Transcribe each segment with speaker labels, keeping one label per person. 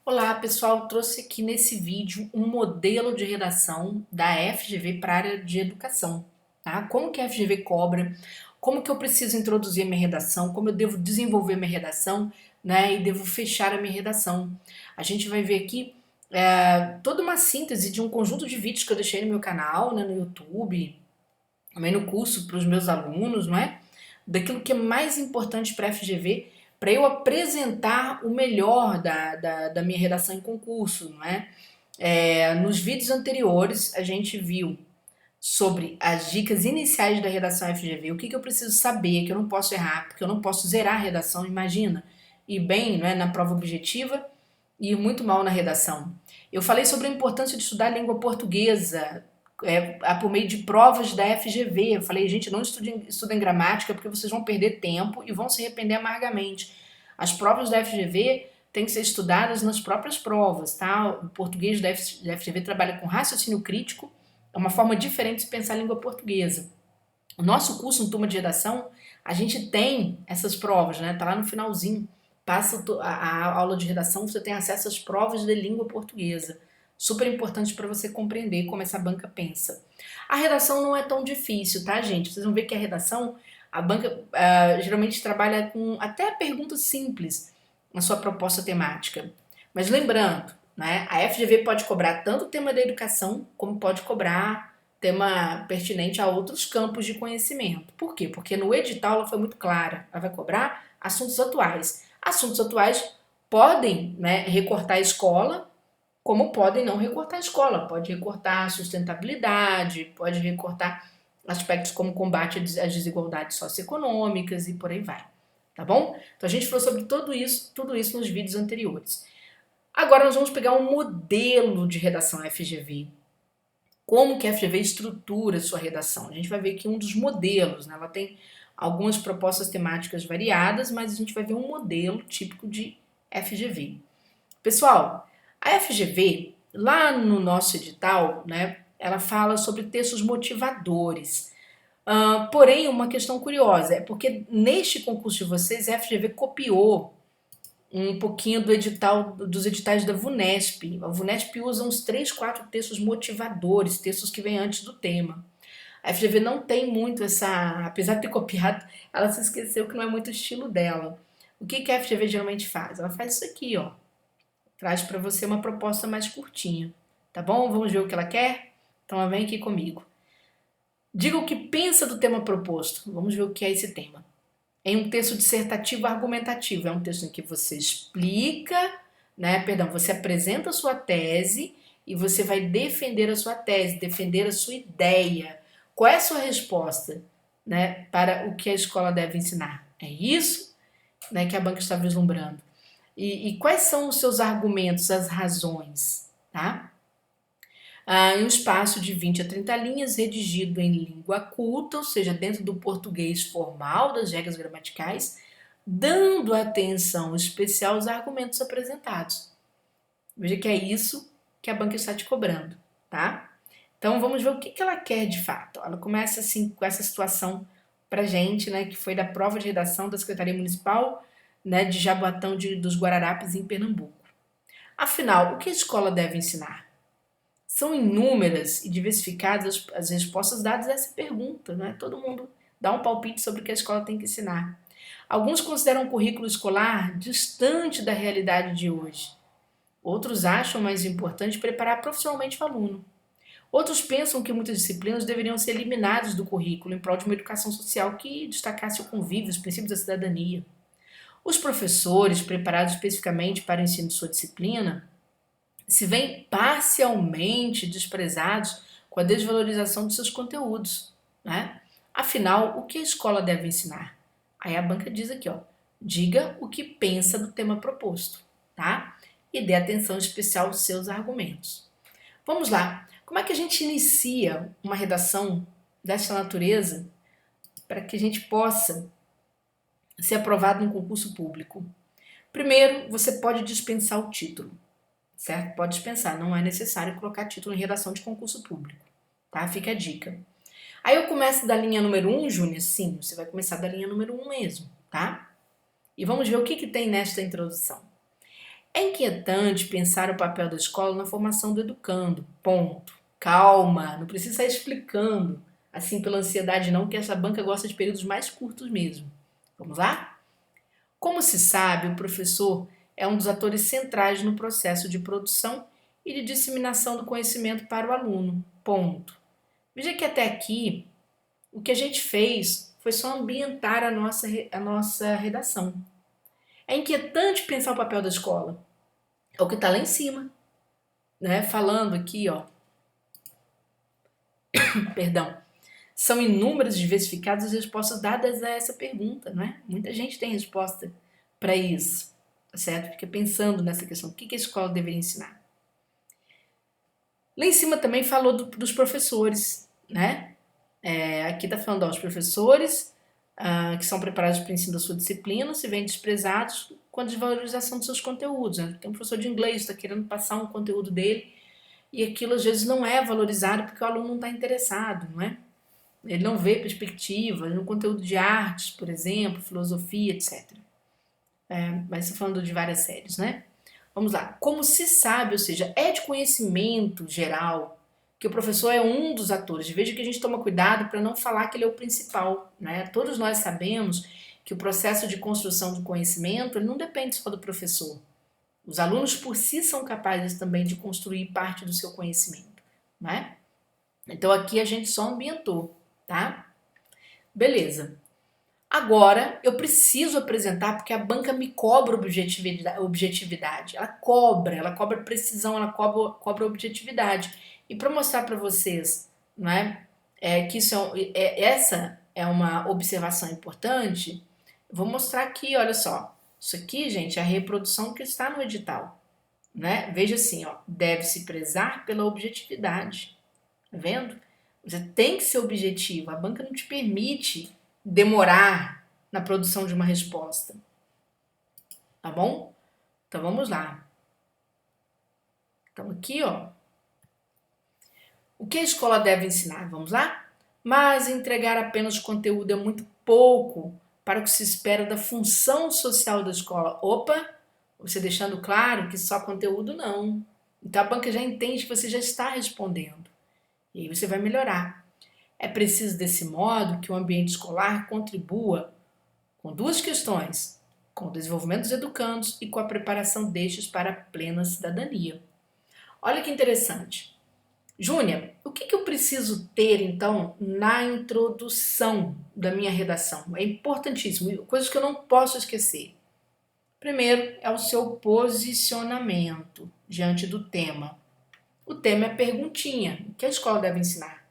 Speaker 1: Olá pessoal, trouxe aqui nesse vídeo um modelo de redação da FGV para a área de educação, tá? Como que a FGV cobra, como que eu preciso introduzir a minha redação, como eu devo desenvolver minha redação, né? E devo fechar a minha redação. A gente vai ver aqui toda uma síntese de um conjunto de vídeos que eu deixei no meu canal, né, no YouTube, também no curso para os meus alunos, não é? Daquilo que é mais importante para a FGV, para eu apresentar o melhor da minha redação em concurso, não é? Nos vídeos anteriores, a gente viu sobre as dicas iniciais da redação FGV, o que, que eu preciso saber, que eu não posso errar, porque eu não posso zerar a redação, imagina, e bem, não é, na prova objetiva e ir muito mal na redação. Eu falei sobre a importância de estudar a língua portuguesa, por meio de provas da FGV. Eu falei, gente, não estudem gramática porque vocês vão perder tempo e vão se arrepender amargamente. As provas da FGV têm que ser estudadas nas próprias provas, tá? O português da FGV trabalha com raciocínio crítico, é uma forma diferente de pensar a língua portuguesa. O nosso curso, no Turma de Redação, a gente tem essas provas, né? Tá lá no finalzinho. Passa a aula de redação, você tem acesso às provas de língua portuguesa. Super importante para você compreender como essa banca pensa. A redação não é tão difícil, tá, gente? Vocês vão ver que a redação, a banca geralmente trabalha com até perguntas simples na sua proposta temática. Mas lembrando, né, a FGV pode cobrar tanto o tema da educação, como pode cobrar tema pertinente a outros campos de conhecimento. Por quê? Porque no edital ela foi muito clara. Ela vai cobrar assuntos atuais. Assuntos atuais podem, né, recortar a escola, como podem não recortar a escola. Pode recortar a sustentabilidade, pode recortar aspectos como combate às desigualdades socioeconômicas e por aí vai. Tá bom? Então a gente falou sobre tudo isso nos vídeos anteriores. Agora nós vamos pegar um modelo de redação FGV. Como que a FGV estrutura sua redação? A gente vai ver aqui um dos modelos, né? Ela tem algumas propostas temáticas variadas, mas a gente vai ver um modelo típico de FGV. Pessoal, a FGV, lá no nosso edital, né, ela fala sobre textos motivadores. Porém, uma questão curiosa é porque neste concurso de vocês, a FGV copiou um pouquinho do edital, dos editais da VUNESP. A VUNESP usa uns 3, 4 textos motivadores, textos que vêm antes do tema. A FGV não tem muito essa, apesar de ter copiado, ela se esqueceu que não é muito o estilo dela. O que a FGV geralmente faz? Ela faz isso aqui, ó. Traz para você uma proposta mais curtinha, tá bom? Vamos ver o que ela quer? Então vem aqui comigo. Diga o que pensa do tema proposto. Vamos ver o que é esse tema. Em um texto dissertativo argumentativo. É um texto em que você explica, né? Perdão, você apresenta a sua tese e você vai defender a sua tese, defender a sua ideia. Qual é a sua resposta, né, para o que a escola deve ensinar? É isso, né, que a banca está vislumbrando. E quais são os seus argumentos, as razões, tá? Em um espaço de 20 a 30 linhas, redigido em língua culta, ou seja, dentro do português formal, das regras gramaticais, dando atenção especial aos argumentos apresentados. Veja que é isso que a banca está te cobrando, tá? Então vamos ver o que ela quer de fato. Ela começa assim com essa situação pra gente, né, que foi da prova de redação da Secretaria Municipal, né, de Jaboatão dos Guararapes em Pernambuco. Afinal, o que a escola deve ensinar? São inúmeras e diversificadas as respostas dadas a essa pergunta, né? Todo mundo dá um palpite sobre o que a escola tem que ensinar. Alguns consideram o currículo escolar distante da realidade de hoje. Outros acham mais importante preparar profissionalmente o aluno. Outros pensam que muitas disciplinas deveriam ser eliminadas do currículo em prol de uma educação social que destacasse o convívio, os princípios da cidadania. Os professores, preparados especificamente para o ensino de sua disciplina, se veem parcialmente desprezados com a desvalorização de seus conteúdos, né? Afinal, o que a escola deve ensinar? Aí a banca diz aqui, ó, diga o que pensa do tema proposto, tá? E dê atenção especial aos seus argumentos. Vamos lá. Como é que a gente inicia uma redação desta natureza para que a gente possa ser aprovado em concurso público? Primeiro, você pode dispensar o título, certo? Pode dispensar, não é necessário colocar título em redação de concurso público, tá? Fica a dica. Aí eu começo da linha número 1, Júnior? Sim, você vai começar da linha número 1 mesmo, tá? E vamos ver o que tem nesta introdução. É inquietante pensar o papel da escola na formação do educando. Ponto. Calma, não precisa sair explicando assim pela ansiedade não, que essa banca gosta de períodos mais curtos mesmo. Vamos lá? Como se sabe, o professor é um dos atores centrais no processo de produção e de disseminação do conhecimento para o aluno. Ponto. Veja que até aqui o que a gente fez foi só ambientar a nossa redação. É inquietante pensar o papel da escola. É o que está lá em cima, né? Falando aqui, ó, perdão. São inúmeras e diversificadas as respostas dadas a essa pergunta, não é? Muita gente tem resposta para isso, tá certo? Fica pensando nessa questão, o que a escola deveria ensinar? Lá em cima também falou dos professores, né? Aqui está falando, ó, os professores que são preparados para o ensino da sua disciplina se veem desprezados com a desvalorização dos seus conteúdos. Né? Tem um professor de inglês está querendo passar um conteúdo dele e aquilo às vezes não é valorizado porque o aluno não está interessado, não é? Ele não vê perspectiva no conteúdo de artes, por exemplo, filosofia, etc. Mas estou falando de várias séries, né? Vamos lá. Como se sabe, ou seja, é de conhecimento geral que o professor é um dos atores. Veja que a gente toma cuidado para não falar que ele é o principal, né? Todos nós sabemos que o processo de construção do conhecimento ele não depende só do professor. Os alunos por si são capazes também de construir parte do seu conhecimento, né? Então aqui a gente só ambientou, tá? Beleza. Agora eu preciso apresentar porque a banca me cobra objetividade. Ela cobra precisão, ela cobra objetividade. E para mostrar para vocês, não é, que essa é uma observação importante, eu vou mostrar aqui, olha só. Isso aqui, gente, é a reprodução que está no edital, né? Veja assim, ó, deve-se prezar pela objetividade. Tá vendo? Você tem que ser objetivo. A banca não te permite demorar na produção de uma resposta. Tá bom? Então vamos lá. Então aqui, ó. O que a escola deve ensinar? Vamos lá? Mas entregar apenas conteúdo é muito pouco para o que se espera da função social da escola. Opa! Você deixando claro que só conteúdo não. Então a banca já entende que você já está respondendo. E aí você vai melhorar. É preciso, desse modo, que o ambiente escolar contribua com duas questões: com o desenvolvimento dos educandos e com a preparação destes para a plena cidadania. Olha que interessante. Júnia, o que eu preciso ter, então, na introdução da minha redação? É importantíssimo, coisas que eu não posso esquecer. Primeiro é o seu posicionamento diante do tema. O tema é perguntinha. O que a escola deve ensinar?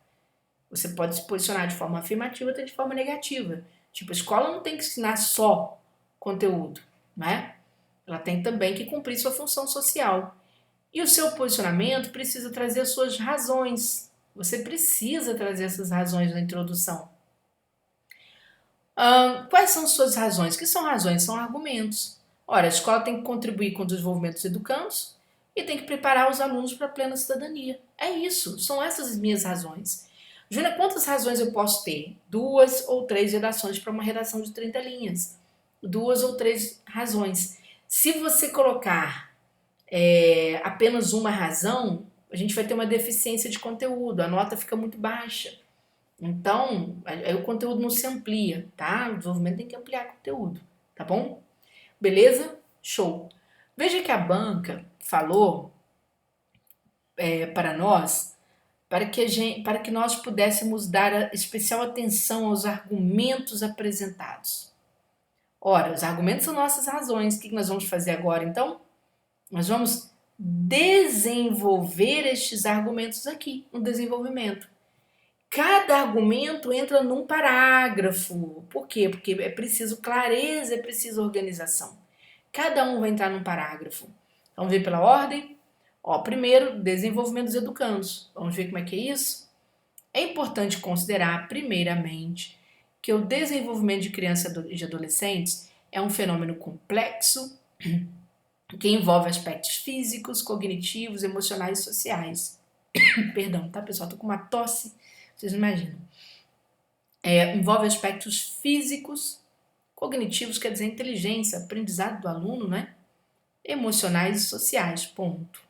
Speaker 1: Você pode se posicionar de forma afirmativa ou de forma negativa. Tipo, a escola não tem que ensinar só conteúdo, né? Ela tem também que cumprir sua função social. E o seu posicionamento precisa trazer as suas razões. Você precisa trazer essas razões na introdução. Quais são suas razões? Que são razões? São argumentos. Ora, a escola tem que contribuir com o desenvolvimento dos educandos e tem que preparar os alunos para a plena cidadania. É isso, são essas as minhas razões. Júlia, quantas razões eu posso ter? 2 ou 3 redações para uma redação de 30 linhas. 2 ou 3 razões. Se você colocar apenas uma razão, a gente vai ter uma deficiência de conteúdo, a nota fica muito baixa. Então, aí o conteúdo não se amplia, tá? O desenvolvimento tem que ampliar o conteúdo, tá bom? Beleza? Show. Veja que a banca falou para nós para que nós pudéssemos dar especial atenção aos argumentos apresentados. Ora, os argumentos são nossas razões. O que nós vamos fazer agora, então? Nós vamos desenvolver estes argumentos aqui, no desenvolvimento. Cada argumento entra num parágrafo. Por quê? Porque é preciso clareza, é preciso organização. Cada um vai entrar num parágrafo. Vamos ver pela ordem? Ó, primeiro, desenvolvimento dos educandos. Vamos ver como é que é isso? É importante considerar, primeiramente, que o desenvolvimento de crianças e de adolescentes é um fenômeno complexo que envolve aspectos físicos, cognitivos, emocionais e sociais. Perdão, tá, pessoal? Tô com uma tosse, vocês não imaginam. Envolve aspectos físicos, cognitivos, quer dizer, inteligência, aprendizado do aluno, né? emocionais e sociais, ponto.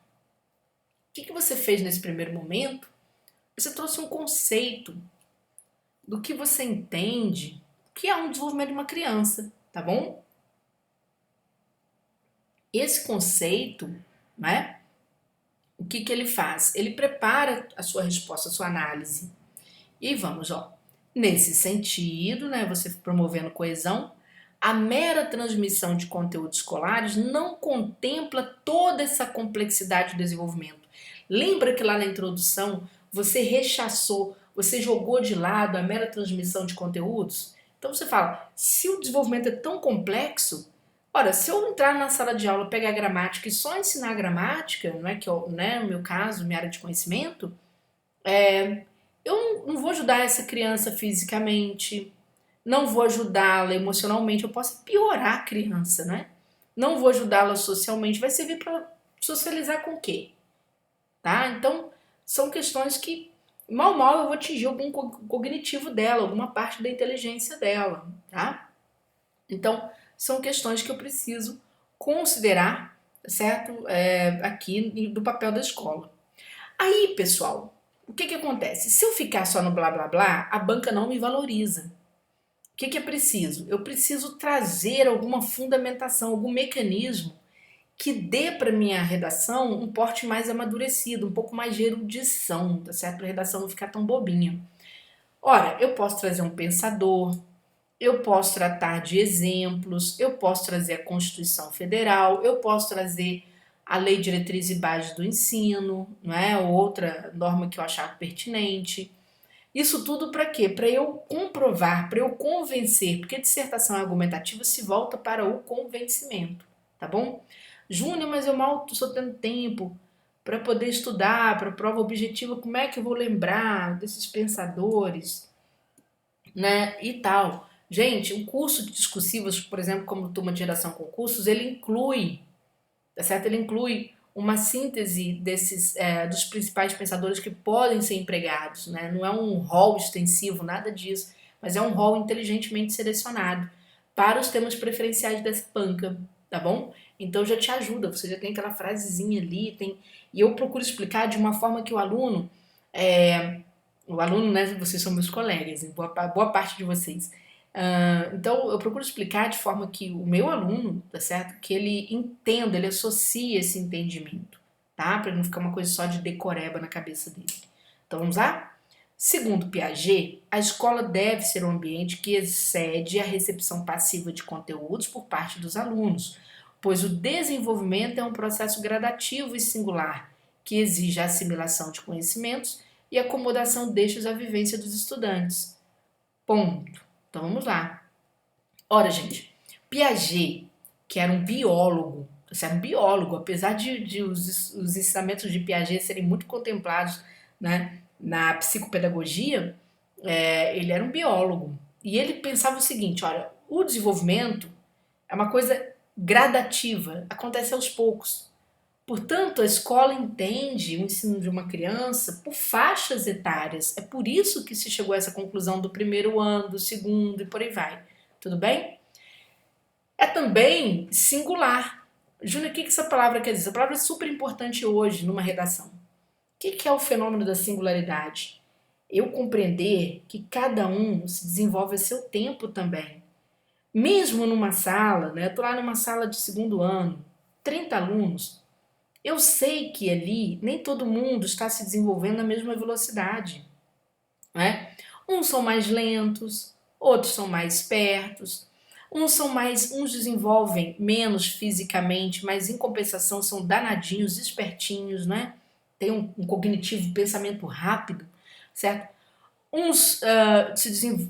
Speaker 1: O que você fez nesse primeiro momento? Você trouxe um conceito do que você entende que é um desenvolvimento de uma criança, tá bom? Esse conceito, né? O que ele faz? Ele prepara a sua resposta, a sua análise. E vamos, ó. Nesse sentido, né, você promovendo coesão, a mera transmissão de conteúdos escolares não contempla toda essa complexidade do desenvolvimento. Lembra que lá na introdução você rechaçou, você jogou de lado a mera transmissão de conteúdos? Então você fala, se o desenvolvimento é tão complexo, ora, se eu entrar na sala de aula, pegar gramática e só ensinar gramática, não é que eu, né, no meu caso, minha área de conhecimento, eu não vou ajudar essa criança fisicamente, não vou ajudá-la emocionalmente, eu posso piorar a criança, né? Não vou ajudá-la socialmente, vai servir para socializar com o quê? Tá? Então, são questões que mal eu vou atingir algum cognitivo dela, alguma parte da inteligência dela, tá? Então, são questões que eu preciso considerar, certo? Aqui do papel da escola. Aí, pessoal, o que acontece? Se eu ficar só no blá blá blá, a banca não me valoriza. O que é preciso? Eu preciso trazer alguma fundamentação, algum mecanismo que dê para minha redação um porte mais amadurecido, um pouco mais de erudição, tá certo? Para a redação não ficar tão bobinha. Ora, eu posso trazer um pensador, eu posso tratar de exemplos, eu posso trazer a Constituição Federal, eu posso trazer a Lei Diretriz e Base do Ensino, não é? Outra norma que eu achar pertinente. Isso tudo para quê? Para eu comprovar, para eu convencer, porque dissertação argumentativa se volta para o convencimento, tá bom? Júnior, mas eu mal estou tendo tempo para poder estudar, para prova objetiva, como é que eu vou lembrar desses pensadores, né? E tal. Gente, um curso de discursivos, por exemplo, como Turma de Geração Concursos, ele inclui, tá certo? Ele inclui uma síntese desses dos principais pensadores que podem ser empregados, né? Não é um rol extensivo, nada disso, mas é um rol inteligentemente selecionado para os temas preferenciais dessa banca, tá bom? Então já te ajuda, você já tem aquela frasezinha ali, tem e eu procuro explicar de uma forma que o aluno, né? Vocês são meus colegas, boa parte de vocês. Então, eu procuro explicar de forma que o meu aluno, tá certo? Que ele entenda, ele associe esse entendimento, tá? Para não ficar uma coisa só de decoreba na cabeça dele. Então, vamos lá? Segundo Piaget, a escola deve ser um ambiente que excede a recepção passiva de conteúdos por parte dos alunos, pois o desenvolvimento é um processo gradativo e singular, que exige a assimilação de conhecimentos e acomodação destes à vivência dos estudantes. Ponto. Então vamos lá. Ora, gente, Piaget, que era um biólogo, apesar de os ensinamentos de Piaget serem muito contemplados, né, na psicopedagogia, ele era um biólogo. E ele pensava o seguinte: olha, o desenvolvimento é uma coisa gradativa, acontece aos poucos. Portanto, a escola entende o ensino de uma criança por faixas etárias. É por isso que se chegou a essa conclusão do primeiro ano, do segundo e por aí vai. Tudo bem? É também singular. Júnior, o que essa palavra quer dizer? Essa palavra é super importante hoje numa redação. O que é o fenômeno da singularidade? Eu compreender que cada um se desenvolve a seu tempo também. Mesmo numa sala, né? Eu estou lá numa sala de segundo ano, 30 alunos, eu sei que ali nem todo mundo está se desenvolvendo na mesma velocidade, né? Uns são mais lentos, outros são mais espertos, uns desenvolvem menos fisicamente, mas em compensação são danadinhos, espertinhos, né? Tem um cognitivo, pensamento rápido, certo? Uns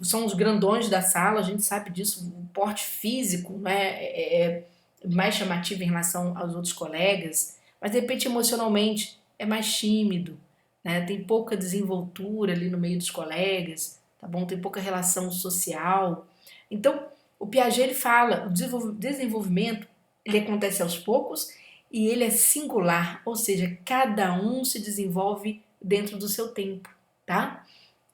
Speaker 1: são os grandões da sala, a gente sabe disso, o porte físico, né, é mais chamativo em relação aos outros colegas, mas de repente emocionalmente é mais tímido, né, tem pouca desenvoltura ali no meio dos colegas, tá bom? Tem pouca relação social. Então, o Piaget ele fala, o desenvolvimento ele acontece aos poucos e ele é singular, ou seja, cada um se desenvolve dentro do seu tempo, tá?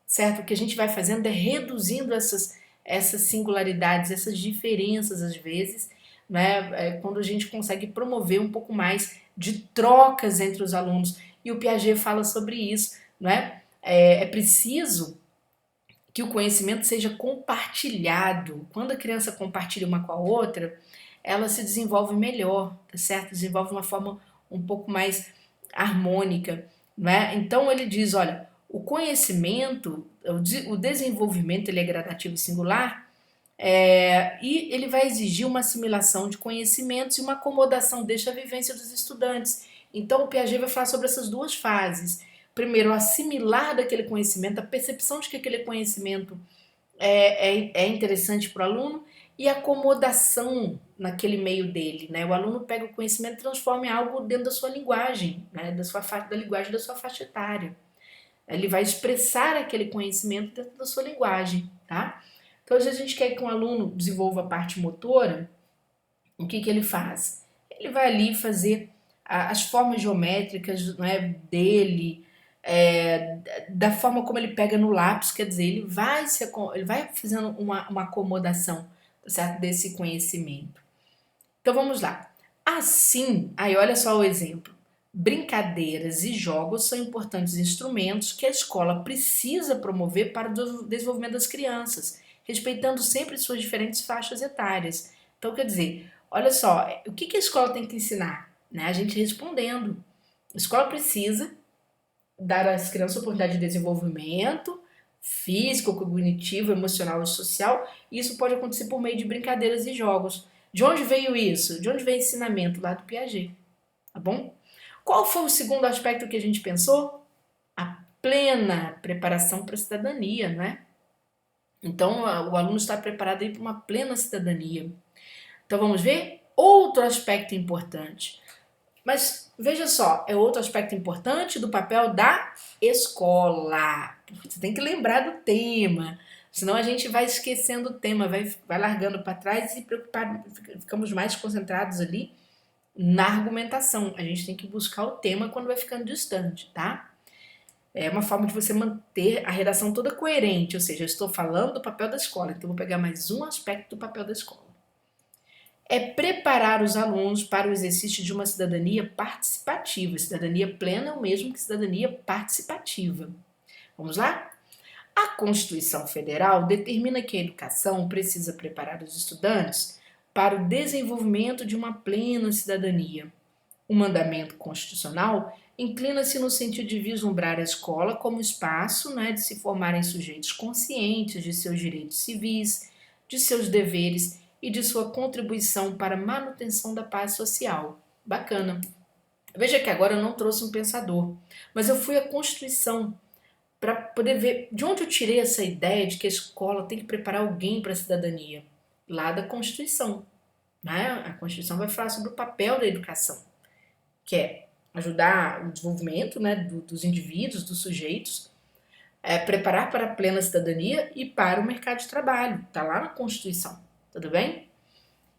Speaker 1: Certo? O que a gente vai fazendo é reduzindo essas singularidades, essas diferenças às vezes, né? Quando a gente consegue promover um pouco mais de trocas entre os alunos. E o Piaget fala sobre isso, né? É preciso que o conhecimento seja compartilhado. Quando a criança compartilha uma com a outra, ela se desenvolve melhor, tá certo? Desenvolve de uma forma um pouco mais harmônica, né? Então ele diz, olha, o conhecimento, o desenvolvimento ele é gradativo e singular, e ele vai exigir uma assimilação de conhecimentos e uma acomodação desde a vivência dos estudantes. Então, o Piaget vai falar sobre essas duas fases. Primeiro, o assimilar daquele conhecimento, a percepção de que aquele conhecimento é interessante para o aluno e a acomodação naquele meio dele. Né? O aluno pega o conhecimento e transforma em algo dentro da sua linguagem, né? Da linguagem da sua faixa etária. Ele vai expressar aquele conhecimento dentro da sua linguagem. Tá? Então, às vezes a gente quer que um aluno desenvolva a parte motora, o que, que ele faz? Ele vai ali fazer as formas geométricas, né, dele, da forma como ele pega no lápis, quer dizer, ele vai fazendo uma acomodação, certo, desse conhecimento. Então vamos lá. Assim, aí olha só o exemplo. Brincadeiras e jogos são importantes instrumentos que a escola precisa promover para o desenvolvimento das crianças, respeitando sempre suas diferentes faixas etárias. Então, quer dizer, olha só, o que a escola tem que ensinar? Né? A gente respondendo. A escola precisa dar às crianças oportunidade de desenvolvimento físico, cognitivo, emocional e social. E isso pode acontecer por meio de brincadeiras e jogos. De onde veio isso? De onde veio o ensinamento? Lá do Piaget, tá bom? Qual foi o segundo aspecto que a gente pensou? A plena preparação para a cidadania, né? Então, o aluno está preparado para uma plena cidadania. Então, vamos ver? Outro aspecto importante. Mas, veja só, é outro aspecto importante do papel da escola. Você tem que lembrar do tema, senão a gente vai esquecendo o tema, vai largando para trás e ficamos mais concentrados ali na argumentação. A gente tem que buscar o tema quando vai ficando distante, tá? É uma forma de você manter a redação toda coerente, ou seja, eu estou falando do papel da escola, então vou pegar mais um aspecto do papel da escola. É preparar os alunos para o exercício de uma cidadania participativa. Cidadania plena é o mesmo que cidadania participativa. Vamos lá? A Constituição Federal determina que a educação precisa preparar os estudantes para o desenvolvimento de uma plena cidadania. O mandamento constitucional inclina-se no sentido de vislumbrar a escola como espaço, né, de se formarem sujeitos conscientes de seus direitos civis, de seus deveres e de sua contribuição para a manutenção da paz social. Bacana. Veja que agora eu não trouxe um pensador, mas eu fui à Constituição para poder ver de onde eu tirei essa ideia de que a escola tem que preparar alguém para a cidadania. Lá da Constituição. Né? A Constituição vai falar sobre o papel da educação, que é ajudar o desenvolvimento, né, dos indivíduos, dos sujeitos, preparar para a plena cidadania e para o mercado de trabalho. Está lá na Constituição, tudo bem?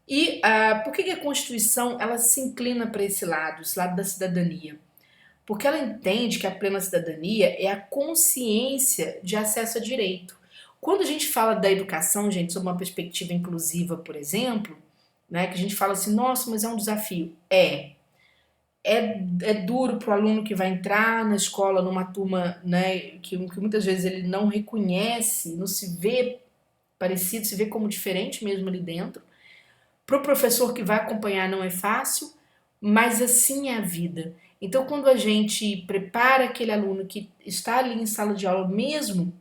Speaker 1: E por que a Constituição ela se inclina para esse lado da cidadania? Porque ela entende que a plena cidadania é a consciência de acesso a direito. Quando a gente fala da educação, gente, sob uma perspectiva inclusiva, por exemplo, né, que a gente fala assim, nossa, mas é um desafio. É duro para o aluno que vai entrar na escola numa turma, né, que muitas vezes ele não reconhece, não se vê parecido, se vê como diferente mesmo ali dentro. Para o professor que vai acompanhar não é fácil, mas assim é a vida. Então, quando a gente prepara aquele aluno que está ali em sala de aula mesmo,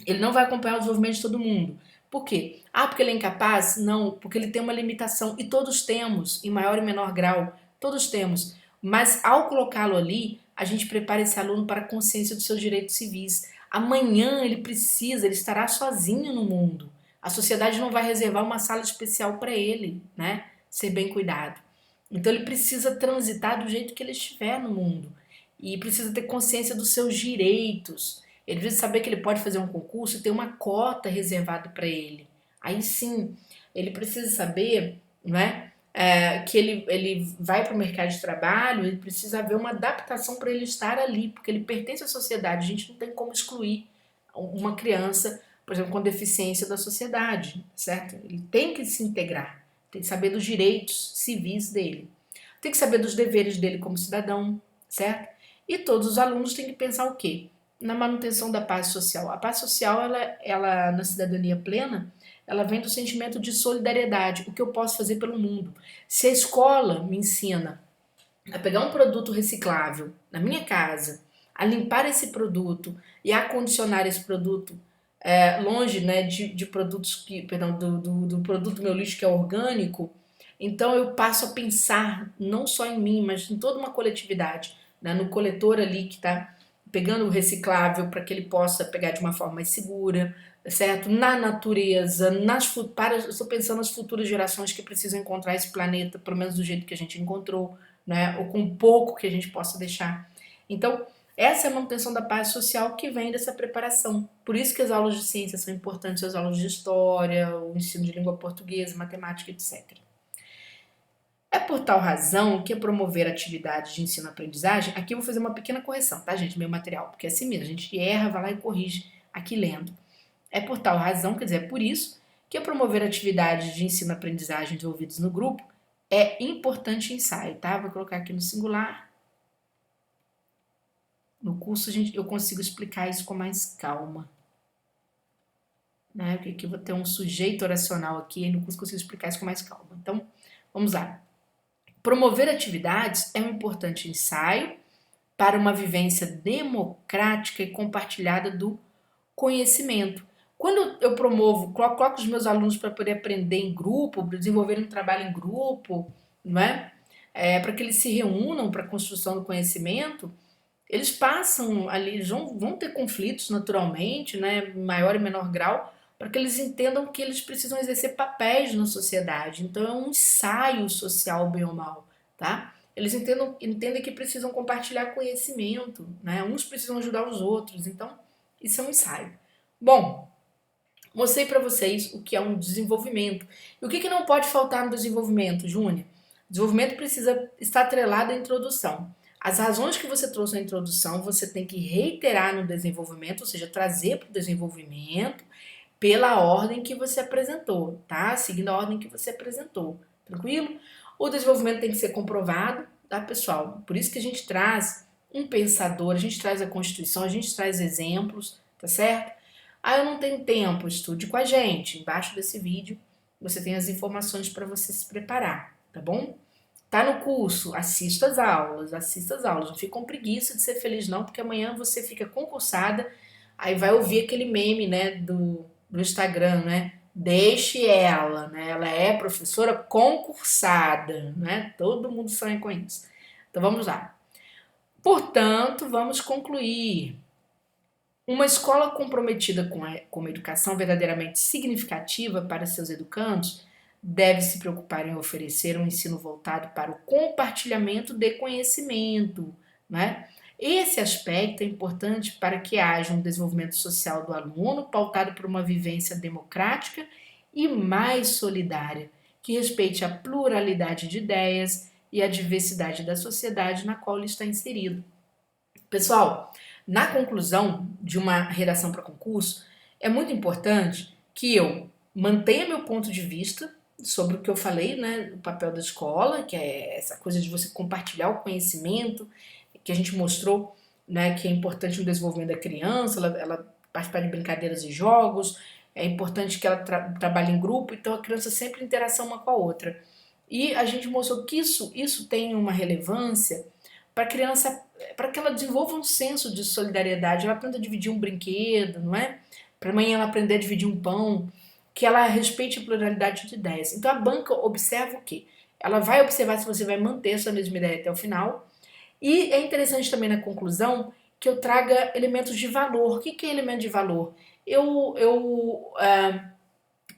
Speaker 1: ele não vai acompanhar o desenvolvimento de todo mundo. Por quê? Ah, porque ele é incapaz? Não, porque ele tem uma limitação. E todos temos, em maior e menor grau. Todos temos. Mas ao colocá-lo ali, a gente prepara esse aluno para a consciência dos seus direitos civis. Amanhã ele estará sozinho no mundo. A sociedade não vai reservar uma sala especial para ele, né? Ser bem cuidado. Então ele precisa transitar do jeito que ele estiver no mundo. E precisa ter consciência dos seus direitos. Ele precisa saber que ele pode fazer um concurso e ter uma cota reservada para ele. Aí sim, ele precisa saber, né, que ele vai para o mercado de trabalho, ele precisa haver uma adaptação para ele estar ali, porque ele pertence à sociedade. A gente não tem como excluir uma criança, por exemplo, com deficiência da sociedade, certo? Ele tem que se integrar. Tem que saber dos direitos civis dele. Tem que saber dos deveres dele como cidadão, certo? E todos os alunos têm que pensar o quê? Na manutenção da paz social. A paz social, ela na cidadania plena, ela vem do sentimento de solidariedade, o que eu posso fazer pelo mundo. Se a escola me ensina a pegar um produto reciclável na minha casa, a limpar esse produto e a condicionar esse produto longe, né, de produtos que, perdão, do produto do meu lixo que é orgânico, então eu passo a pensar não só em mim, mas em toda uma coletividade, né, no coletor ali que está pegando o reciclável para que ele possa pegar de uma forma mais segura, certo? Na natureza, estou pensando nas futuras gerações que precisam encontrar esse planeta, pelo menos do jeito que a gente encontrou, né? Ou com pouco que a gente possa deixar. Então, essa é a manutenção da paz social que vem dessa preparação. Por isso que as aulas de ciência são importantes, as aulas de história, o ensino de língua portuguesa, matemática, etc. É por tal razão que promover atividades de ensino-aprendizagem, aqui eu vou fazer uma pequena correção, tá, gente, meu material, porque é assim mesmo, a gente erra, vai lá e corrige aqui lendo. É por tal razão, quer dizer, é por isso, que promover atividades de ensino-aprendizagem desenvolvidos no grupo é importante ensaio, tá? Vou colocar aqui no singular. No curso eu consigo explicar isso com mais calma. Né? Porque aqui eu vou ter um sujeito oracional aqui, e no curso eu consigo explicar isso com mais calma. Então, vamos lá. Promover atividades é um importante ensaio para uma vivência democrática e compartilhada do conhecimento. Quando eu promovo, coloco os meus alunos para poder aprender em grupo, desenvolver um trabalho em grupo, não é? Para que eles se reúnam para a construção do conhecimento, eles passam ali, eles vão ter conflitos naturalmente, né, em maior e menor grau, para que eles entendam que eles precisam exercer papéis na sociedade. Então é um ensaio social, bem ou mal, tá? Eles entendem que precisam compartilhar conhecimento, né? Uns precisam ajudar os outros. Então, isso é um ensaio. Bom, mostrei para vocês o que é um desenvolvimento. E o que não pode faltar no desenvolvimento, Júnior? Desenvolvimento precisa estar atrelado à introdução. As razões que você trouxe na introdução, você tem que reiterar no desenvolvimento, ou seja, trazer para o desenvolvimento pela ordem que você apresentou, tá? Seguindo a ordem que você apresentou, tranquilo? O desenvolvimento tem que ser comprovado, tá, pessoal? Por isso que a gente traz um pensador, a gente traz a Constituição, a gente traz exemplos, tá certo? Ah, eu não tenho tempo, estude com a gente. Embaixo desse vídeo você tem as informações para você se preparar, tá bom? Tá no curso, assista as aulas, assista as aulas. Não fica com preguiça de ser feliz não, porque amanhã você fica concursada, aí vai ouvir aquele meme, né, do Instagram, né? Deixe ela, né? Ela é professora concursada, né? Todo mundo sonha com isso. Então vamos lá. Portanto, vamos concluir. Uma escola comprometida com uma educação verdadeiramente significativa para seus educandos deve se preocupar em oferecer um ensino voltado para o compartilhamento de conhecimento, né? Esse aspecto é importante para que haja um desenvolvimento social do aluno pautado por uma vivência democrática e mais solidária, que respeite a pluralidade de ideias e a diversidade da sociedade na qual ele está inserido. Pessoal, na conclusão de uma redação para concurso, é muito importante que eu mantenha meu ponto de vista sobre o que eu falei, né, o papel da escola, que é essa coisa de você compartilhar o conhecimento, que a gente mostrou, né, que é importante no desenvolvimento da criança, ela participar de brincadeiras e jogos, é importante que ela trabalhe em grupo, então a criança sempre em interação uma com a outra. E a gente mostrou que isso tem uma relevância para a criança, para que ela desenvolva um senso de solidariedade, ela aprenda a dividir um brinquedo, não é? Para amanhã ela aprender a dividir um pão, que ela respeite a pluralidade de ideias. Então a banca observa o quê? Ela vai observar se você vai manter essa mesma ideia até o final. E é interessante também na conclusão que eu traga elementos de valor. O que é elemento de valor? Eu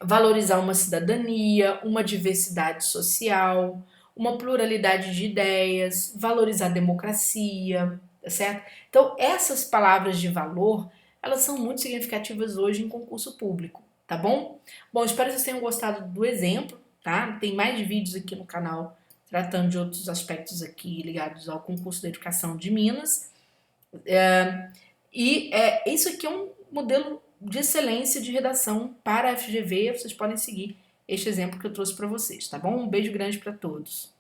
Speaker 1: valorizar uma cidadania, uma diversidade social, uma pluralidade de ideias, valorizar a democracia, tá certo? Então, essas palavras de valor, elas são muito significativas hoje em concurso público, tá bom? Bom, espero que vocês tenham gostado do exemplo, tá? Tem mais vídeos aqui no canal tratando de outros aspectos aqui ligados ao concurso da educação de Minas. Isso aqui é um modelo de excelência de redação para a FGV, vocês podem seguir este exemplo que eu trouxe para vocês, tá bom? Um beijo grande para todos.